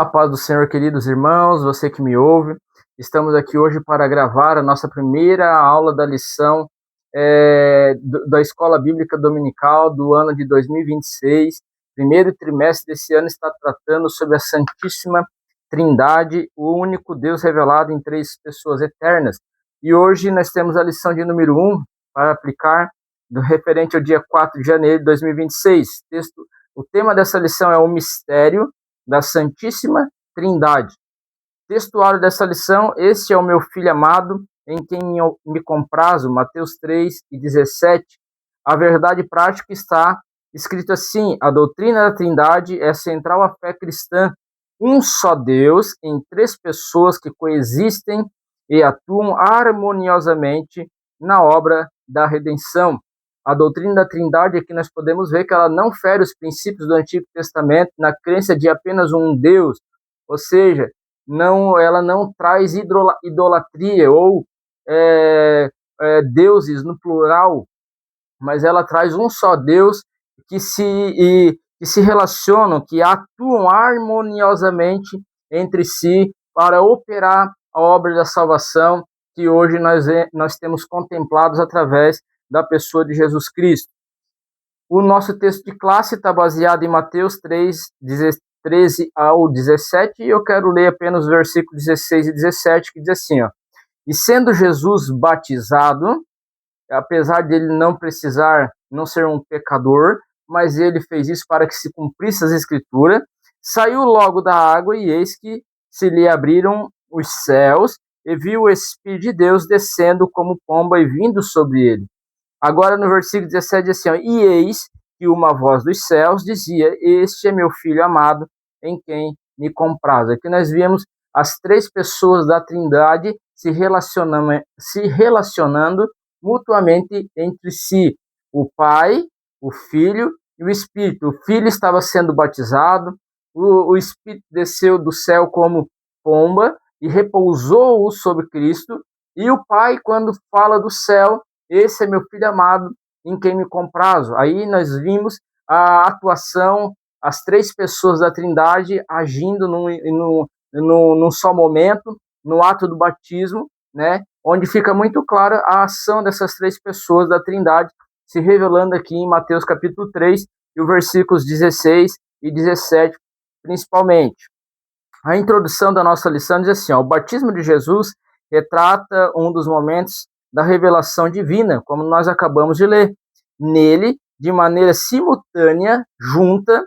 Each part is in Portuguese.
A paz do Senhor, queridos irmãos, você que me ouve. Estamos aqui hoje para gravar a nossa primeira aula da lição da Escola Bíblica Dominical do ano de 2026. Primeiro trimestre desse ano está tratando sobre a Santíssima Trindade, o único Deus revelado em três pessoas eternas. E hoje nós temos a lição de número 1 para aplicar, referente ao dia 4 de janeiro de 2026. O tema dessa lição é o mistério da Santíssima Trindade. Textuário dessa lição: este é o meu Filho amado, em quem me comprazo, Mateus 3:17. A verdade prática está escrito assim: a doutrina da Trindade é central à fé cristã. Um só Deus em três pessoas que coexistem e atuam harmoniosamente na obra da redenção. A doutrina da Trindade, aqui nós podemos ver que ela não fere os princípios do Antigo Testamento na crença de apenas um Deus, ou seja, ela não traz idolatria ou deuses no plural, mas ela traz um só Deus que se relacionam, que atuam harmoniosamente entre si para operar a obra da salvação que hoje nós temos contemplados através da pessoa de Jesus Cristo. O nosso texto de classe está baseado em Mateus 3:13 ao 17, e eu quero ler apenas os versículos 16 e 17, que diz assim, ó: E sendo Jesus batizado, apesar de ele não ser um pecador, mas ele fez isso para que se cumprisse as Escrituras, saiu logo da água, e eis que se lhe abriram os céus, e viu o Espírito de Deus descendo como pomba e vindo sobre ele. Agora no versículo 17 diz assim, ó: E eis que uma voz dos céus dizia: Este é meu Filho amado, em quem me comprazo. Aqui nós vemos as três pessoas da Trindade se relacionando mutuamente entre si: o Pai, o Filho e o Espírito. O Filho estava sendo batizado, o Espírito desceu do céu como pomba e repousou sobre Cristo, e o Pai, quando fala do céu: Esse é meu Filho amado, em quem me comprazo. Aí nós vimos a atuação, as três pessoas da Trindade agindo num só momento, no ato do batismo, né? Onde fica muito clara a ação dessas três pessoas da Trindade, se revelando aqui em Mateus capítulo 3, e os versículos 16 e 17, principalmente. A introdução da nossa lição diz assim, ó: o batismo de Jesus retrata um dos momentos da revelação divina, como nós acabamos de ler. Nele, de maneira simultânea, junta,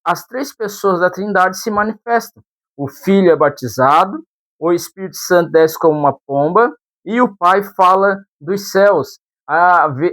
as três pessoas da Trindade se manifestam. O Filho é batizado, o Espírito Santo desce como uma pomba, e o Pai fala dos céus.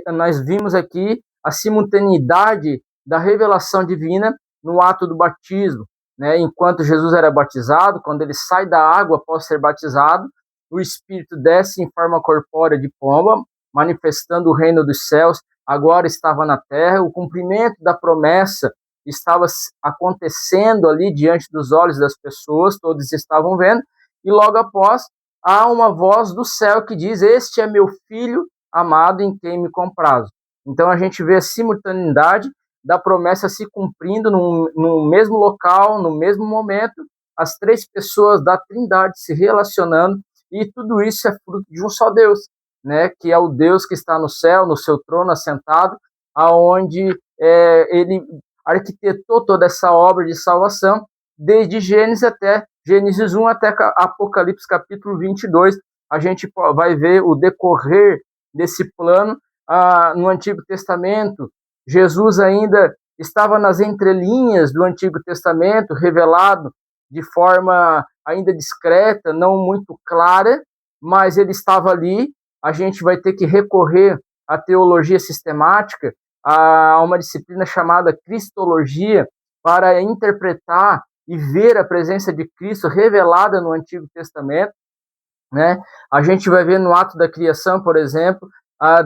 Nós vimos aqui a simultaneidade da revelação divina no ato do batismo, né? Enquanto Jesus era batizado, quando ele sai da água após ser batizado, o Espírito desce em forma corpórea de pomba, manifestando o reino dos céus, agora estava na terra, o cumprimento da promessa estava acontecendo ali diante dos olhos das pessoas, todos estavam vendo, e logo após há uma voz do céu que diz: Este é meu Filho amado, em quem me comprazo. Então a gente vê a simultaneidade da promessa se cumprindo no mesmo local, no mesmo momento, as três pessoas da Trindade se relacionando, e tudo isso é fruto de um só Deus, né? Que é o Deus que está no céu, no seu trono assentado, aonde ele arquitetou toda essa obra de salvação, desde Gênesis 1 até Apocalipse capítulo 22, a gente vai ver o decorrer desse plano. No Antigo Testamento, Jesus ainda estava nas entrelinhas do Antigo Testamento, revelado de forma ainda discreta, não muito clara, mas ele estava ali. A gente vai ter que recorrer à teologia sistemática, a uma disciplina chamada Cristologia, para interpretar e ver a presença de Cristo revelada no Antigo Testamento, né? A gente vai ver no ato da criação, por exemplo,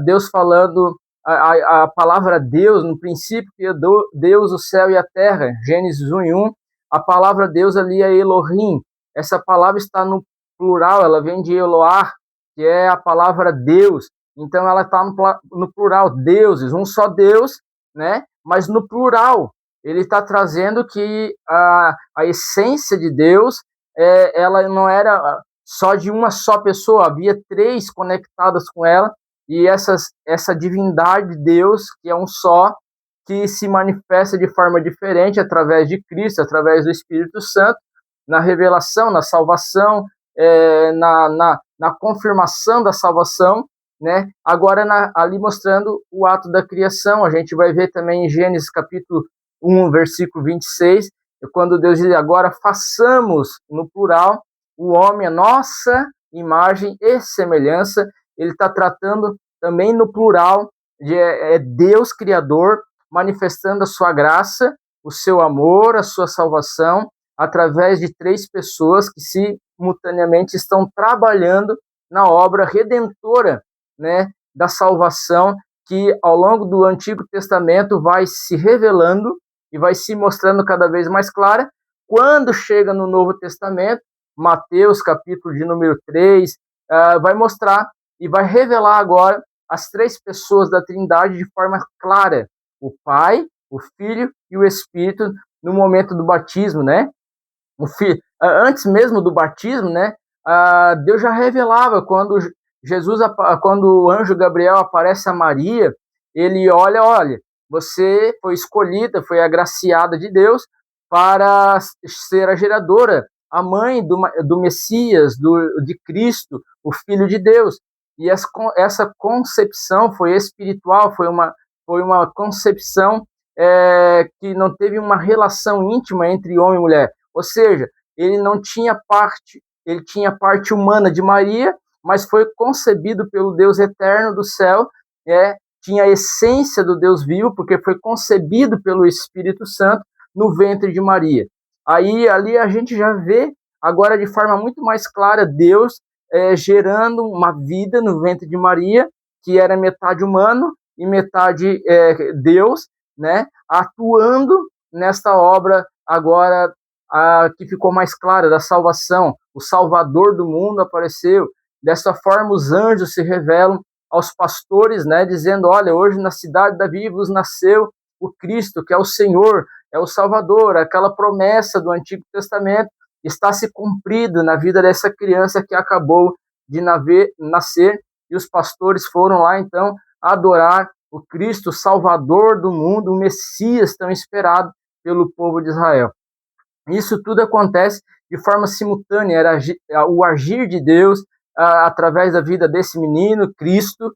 Deus falando, a palavra Deus, no princípio criou Deus o céu e a terra, Gênesis 1:1, a palavra Deus ali é Elohim. Essa palavra está no plural, ela vem de Eloar, que é a palavra Deus. Então ela está no plural, deuses, um só Deus, né? Mas no plural. ele está trazendo que a essência de Deus, ela não era só de uma só pessoa, havia três conectadas com ela, e essa divindade de Deus, que é um só, que se manifesta de forma diferente através de Cristo, através do Espírito Santo, na revelação, na salvação, na confirmação da salvação, né? Agora ali mostrando o ato da criação. A gente vai ver também em Gênesis capítulo 1, versículo 26, quando Deus diz: agora façamos, no plural, o homem a nossa imagem e semelhança. Ele está tratando também no plural de Deus Criador manifestando a sua graça, o seu amor, a sua salvação, através de três pessoas que simultaneamente estão trabalhando na obra redentora, né, da salvação, que ao longo do Antigo Testamento vai se revelando e vai se mostrando cada vez mais clara. Quando chega no Novo Testamento, Mateus, capítulo de número 3, vai mostrar e vai revelar agora as três pessoas da Trindade de forma clara: o Pai, o Filho e o Espírito, no momento do batismo, né? Antes mesmo do batismo, né? Deus já revelava quando quando o anjo Gabriel aparece a Maria, ele olha, você foi escolhida, foi agraciada de Deus para ser a geradora, a mãe do Messias, de Cristo, o Filho de Deus. E essa concepção foi espiritual, foi uma concepção que não teve uma relação íntima entre homem e mulher. Ou seja, ele não tinha parte, ele tinha parte humana de Maria, mas foi concebido pelo Deus eterno do céu, tinha a essência do Deus vivo, porque foi concebido pelo Espírito Santo no ventre de Maria. Aí ali a gente já vê agora de forma muito mais clara Deus gerando uma vida no ventre de Maria, que era metade humano e metade Deus, né, atuando nesta obra agora que ficou mais clara da salvação. O Salvador do mundo apareceu. Dessa forma, os anjos se revelam aos pastores, né, dizendo: olha, hoje na cidade de Davi vos nasceu o Cristo, que é o Senhor, é o Salvador. Aquela promessa do Antigo Testamento está se cumprindo na vida dessa criança que acabou de nascer, e os pastores foram lá, então, adorar o Cristo, o Salvador do mundo, o Messias tão esperado pelo povo de Israel. Isso tudo acontece de forma simultânea, era o agir de Deus através da vida desse menino, Cristo,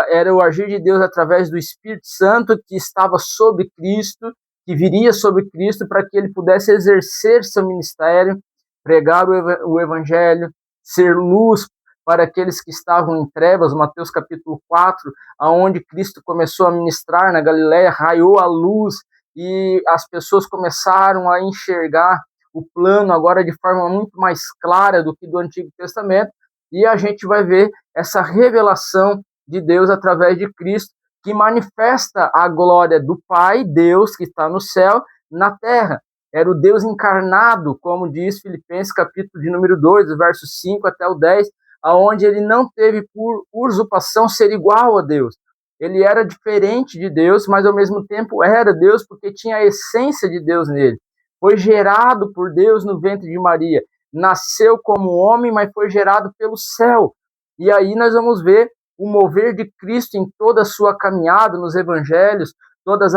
era o agir de Deus através do Espírito Santo que estava sobre Cristo, que viria sobre Cristo para que ele pudesse exercer seu ministério, pregar o Evangelho, ser luz para aqueles que estavam em trevas. Mateus capítulo 4, aonde Cristo começou a ministrar na Galileia, raiou a luz e as pessoas começaram a enxergar o plano agora de forma muito mais clara do que do Antigo Testamento, e a gente vai ver essa revelação de Deus através de Cristo, que manifesta a glória do Pai, Deus que está no céu, na terra. Era o Deus encarnado, como diz Filipenses capítulo de número 2, versos 5 até o 10, aonde ele não teve por usurpação ser igual a Deus. Ele era diferente de Deus, mas ao mesmo tempo era Deus, porque tinha a essência de Deus nele. Foi gerado por Deus no ventre de Maria. Nasceu como homem, mas foi gerado pelo céu. E aí nós vamos ver o mover de Cristo em toda a sua caminhada nos evangelhos, todas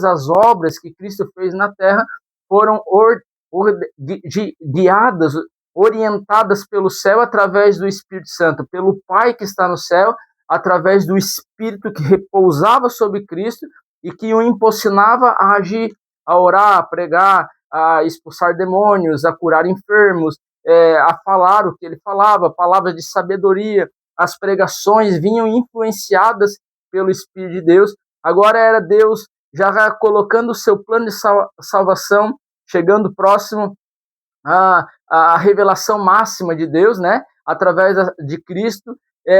as obras que Cristo fez na terra foram guiadas, orientadas pelo céu através do Espírito Santo, pelo Pai que está no céu, através do Espírito que repousava sobre Cristo e que o impulsionava a agir, a orar, a pregar, a expulsar demônios, a curar enfermos, a falar o que ele falava, palavras de sabedoria. As pregações vinham influenciadas pelo Espírito de Deus. Agora era Deus já colocando o seu plano de salvação, chegando próximo à revelação máxima de Deus, né? Através de Cristo.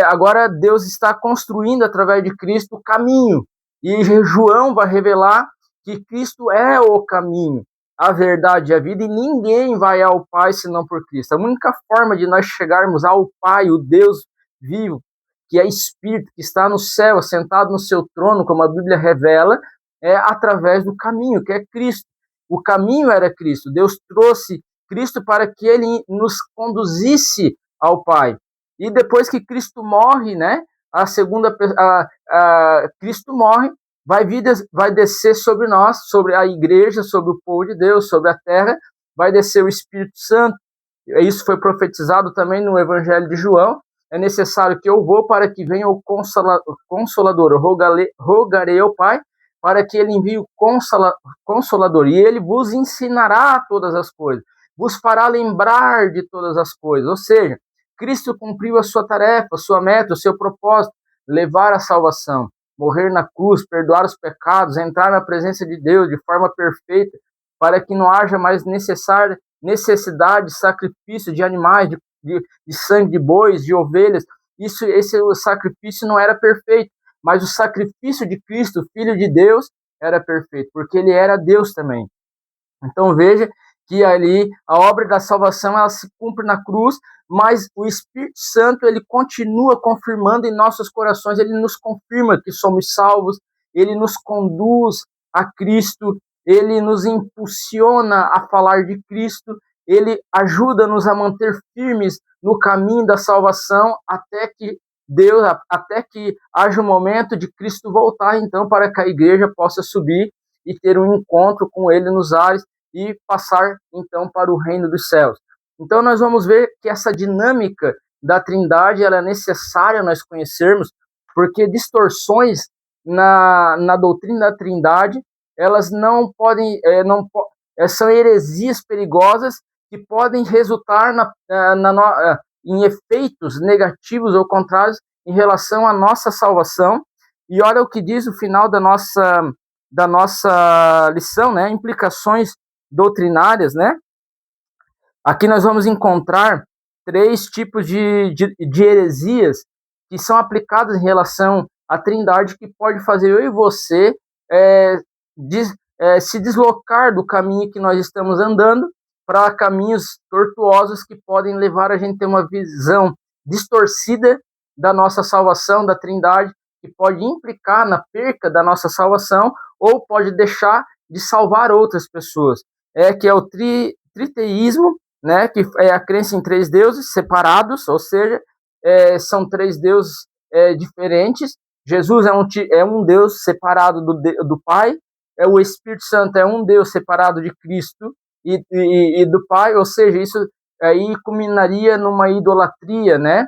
Agora Deus está construindo através de Cristo o caminho. E João vai revelar que Cristo é o caminho, a verdade e a vida, e ninguém vai ao Pai senão por Cristo. A única forma de nós chegarmos ao Pai, o Deus vivo, que é Espírito, que está no céu, sentado no seu trono, como a Bíblia revela, através do caminho, que é Cristo. O caminho era Cristo. Deus trouxe Cristo para que ele nos conduzisse ao Pai. E depois que Cristo morre, né, Cristo morre, vai descer sobre nós, sobre a igreja, sobre o povo de Deus, sobre a terra, vai descer o Espírito Santo. Isso foi profetizado também no Evangelho de João. É necessário que eu vou para que venha o Consolador. Eu rogarei ao Pai para que ele envie o Consolador, e ele vos ensinará todas as coisas, vos fará lembrar de todas as coisas. Ou seja, Cristo cumpriu a sua tarefa, a sua meta, o seu propósito, levar a salvação, morrer na cruz, perdoar os pecados, entrar na presença de Deus de forma perfeita, para que não haja mais necessidade de sacrifício de animais, de sangue de bois, de ovelhas. Esse sacrifício não era perfeito, mas o sacrifício de Cristo, Filho de Deus, era perfeito, porque ele era Deus também. Então veja que ali a obra da salvação ela se cumpre na cruz, mas o Espírito Santo ele continua confirmando em nossos corações, ele nos confirma que somos salvos, ele nos conduz a Cristo, ele nos impulsiona a falar de Cristo, ele ajuda-nos a manter firmes no caminho da salvação até que haja o momento de Cristo voltar, então, para que a igreja possa subir e ter um encontro com ele nos ares e passar, então, para o reino dos céus. Então, nós vamos ver que essa dinâmica da Trindade ela é necessária nós conhecermos, porque distorções na doutrina da Trindade, elas não podem, são heresias perigosas que podem resultar em efeitos negativos ou contrários em relação à nossa salvação. E olha o que diz o final da nossa lição, né? Implicações doutrinárias, né? Aqui nós vamos encontrar 3 tipos de heresias que são aplicadas em relação à Trindade, que pode fazer eu e você se deslocar do caminho que nós estamos andando para caminhos tortuosos que podem levar a gente a ter uma visão distorcida da nossa salvação, da Trindade, que pode implicar na perca da nossa salvação ou pode deixar de salvar outras pessoas. Que é o triteísmo, né, que é a crença em 3 deuses separados, ou seja, são 3 deuses diferentes. Jesus é um Deus separado do Pai, o Espírito Santo é um Deus separado de Cristo e do Pai, ou seja, isso aí culminaria numa idolatria, né,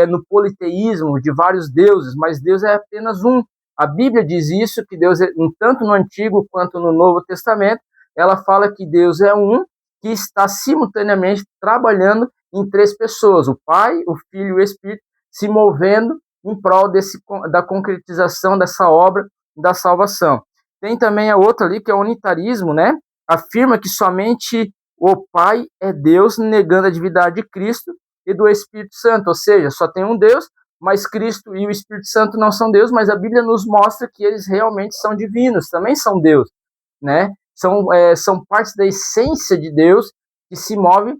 no politeísmo de vários deuses, mas Deus é apenas um. A Bíblia diz isso, que Deus, tanto no Antigo quanto no Novo Testamento, ela fala que Deus é um, que está simultaneamente trabalhando em 3 pessoas, o Pai, o Filho e o Espírito, se movendo em prol da concretização dessa obra da salvação. Tem também a outra ali, que é o unitarismo, né? Afirma que somente o Pai é Deus, negando a divindade de Cristo e do Espírito Santo, ou seja, só tem um Deus, mas Cristo e o Espírito Santo não são Deus, mas a Bíblia nos mostra que eles realmente são divinos, também são Deus, né? São partes da essência de Deus que se move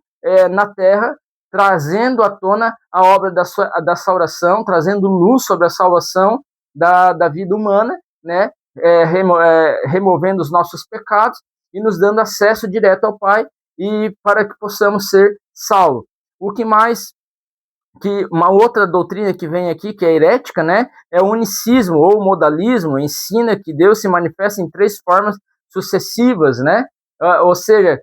na terra, trazendo à tona a obra da salvação, trazendo luz sobre a salvação da vida humana, né? Removendo os nossos pecados e nos dando acesso direto ao Pai e para que possamos ser salvos. O que mais? Que uma outra doutrina que vem aqui, que é herética, né? É o unicismo ou modalismo, ensina que Deus se manifesta em 3 formas sucessivas, né? Ou seja,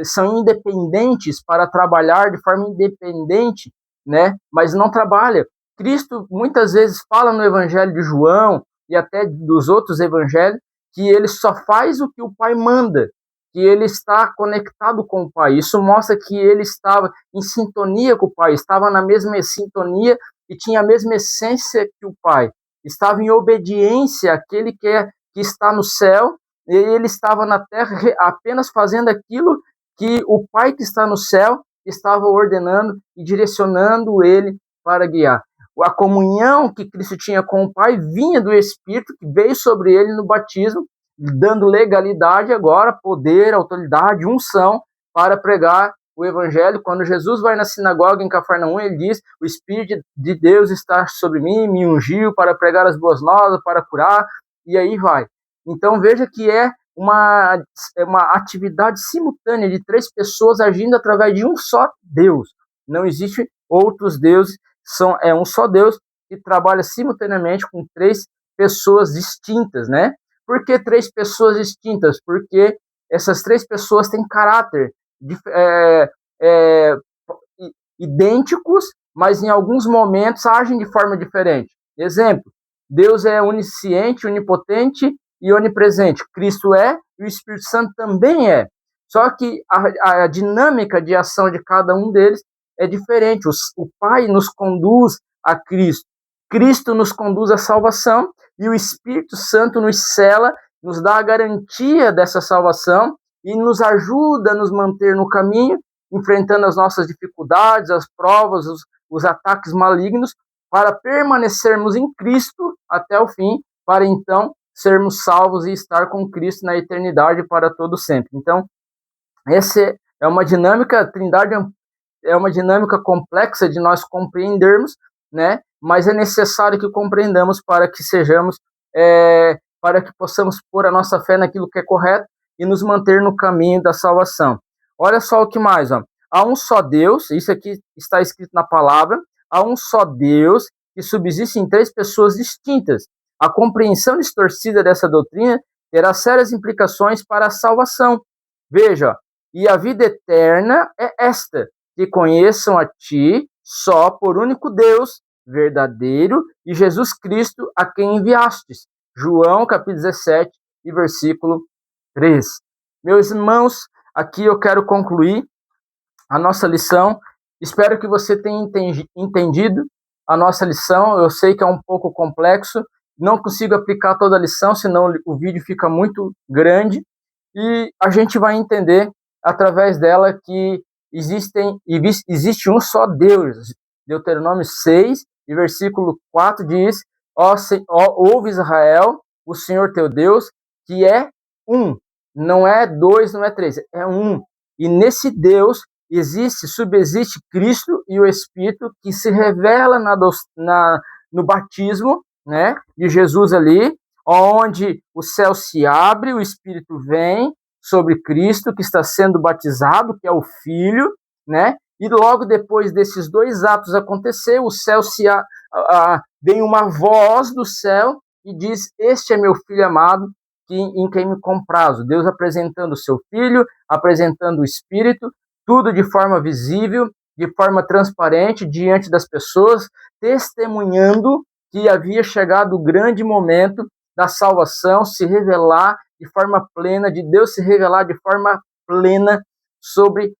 são independentes para trabalhar de forma independente, né? Mas não trabalha. Cristo muitas vezes fala no Evangelho de João e até dos outros evangelhos que ele só faz o que o Pai manda, que ele está conectado com o Pai. Isso mostra que ele estava em sintonia com o Pai, estava na mesma sintonia e tinha a mesma essência que o Pai. Estava em obediência àquele que está no céu, e ele estava na terra apenas fazendo aquilo que o Pai que está no céu estava ordenando e direcionando ele para guiar. A comunhão que Cristo tinha com o Pai vinha do Espírito que veio sobre ele no batismo, dando legalidade agora, poder, autoridade, unção para pregar o Evangelho. Quando Jesus vai na sinagoga em Cafarnaum, ele diz: o Espírito de Deus está sobre mim, me ungiu para pregar as boas novas, para curar. e aí vai. Então veja que é uma atividade simultânea de três pessoas agindo através de um só Deus. Não existe outros deuses, é um só Deus que trabalha simultaneamente com três pessoas distintas, né? Por que três pessoas distintas? Porque essas três pessoas têm caráter idênticos, mas em alguns momentos agem de forma diferente. Exemplo, Deus é onisciente, onipotente e onipresente. Cristo é e o Espírito Santo também é. Só que a dinâmica de ação de cada um deles é diferente. O Pai nos conduz a Cristo. Cristo nos conduz à salvação e o Espírito Santo nos cela, nos dá a garantia dessa salvação e nos ajuda a nos manter no caminho, enfrentando as nossas dificuldades, as provas, os ataques malignos, para permanecermos em Cristo até o fim, para então sermos salvos e estar com Cristo na eternidade para todo sempre. Então, essa é uma dinâmica, a Trindade é uma dinâmica complexa de nós compreendermos, né? Mas é necessário que compreendamos para que para que possamos pôr a nossa fé naquilo que é correto e nos manter no caminho da salvação. Olha só o que mais, ó. Há um só Deus, isso aqui está escrito na palavra, há um só Deus que subsiste em três pessoas distintas. A compreensão distorcida dessa doutrina terá sérias implicações para a salvação. Veja, e a vida eterna é esta, que conheçam a ti só por único Deus, verdadeiro, e Jesus Cristo, a quem enviastes. João, capítulo 17, e versículo 3. Meus irmãos, aqui eu quero concluir a nossa lição. Espero que você tenha entendido a nossa lição. Eu sei que é um pouco complexo, não consigo aplicar toda a lição, senão o vídeo fica muito grande, e a gente vai entender através dela que existe um só Deus. Deuteronômio 6, e versículo 4 diz: ouve Israel, o Senhor teu Deus, que é um, não é dois, não é três, é um. E nesse Deus subsiste Cristo e o Espírito, que se revela no batismo, né, de Jesus ali, onde o céu se abre, o Espírito vem sobre Cristo, que está sendo batizado, que é o Filho, né? E logo depois desses dois atos acontecer, o céu vem uma voz do céu e diz: este é meu Filho amado, em quem me comprazo. Deus apresentando o seu Filho, apresentando o Espírito, tudo de forma visível, de forma transparente, diante das pessoas, testemunhando que havia chegado o grande momento da salvação se revelar de forma plena, de Deus se revelar de forma plena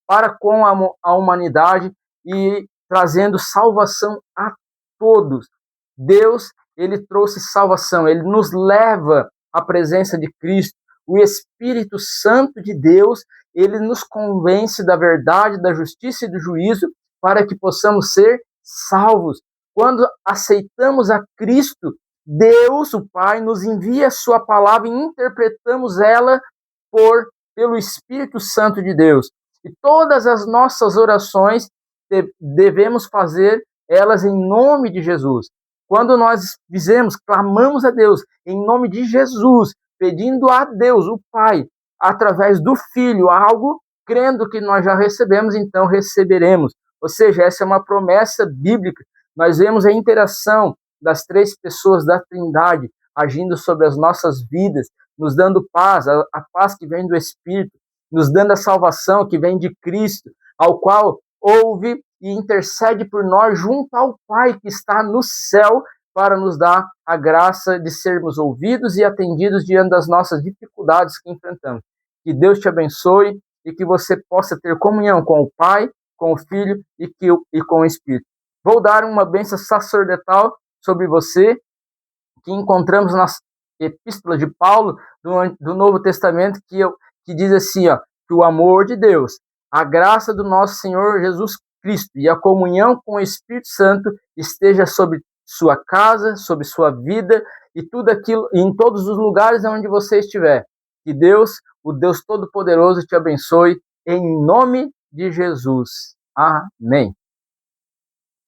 para com a humanidade e trazendo salvação a todos. Deus, ele trouxe salvação, ele nos leva à presença de Cristo. O Espírito Santo de Deus, ele nos convence da verdade, da justiça e do juízo para que possamos ser salvos. Quando aceitamos a Cristo, Deus, o Pai, nos envia a sua palavra e interpretamos ela pelo Espírito Santo de Deus. E todas as nossas orações devemos fazer elas em nome de Jesus. Quando nós clamamos a Deus em nome de Jesus, pedindo a Deus, o Pai, através do Filho, algo, crendo que nós já recebemos, então receberemos. Ou seja, essa é uma promessa bíblica. Nós vemos a interação das três pessoas da Trindade agindo sobre as nossas vidas, nos dando paz, a paz que vem do Espírito, nos dando a salvação que vem de Cristo, ao qual ouve e intercede por nós junto ao Pai que está no céu, para nos dar a graça de sermos ouvidos e atendidos diante das nossas dificuldades que enfrentamos. Que Deus te abençoe e que você possa ter comunhão com o Pai, com o Filho e com o Espírito. Vou dar uma bênção sacerdotal sobre você, que encontramos nas epístolas de Paulo, do Novo Testamento, que diz assim, ó, que o amor de Deus, a graça do nosso Senhor Jesus Cristo e a comunhão com o Espírito Santo esteja sobre sua casa, sobre sua vida e tudo aquilo, em todos os lugares onde você estiver. Que Deus, o Deus Todo-Poderoso, te abençoe em nome de Jesus. Amém.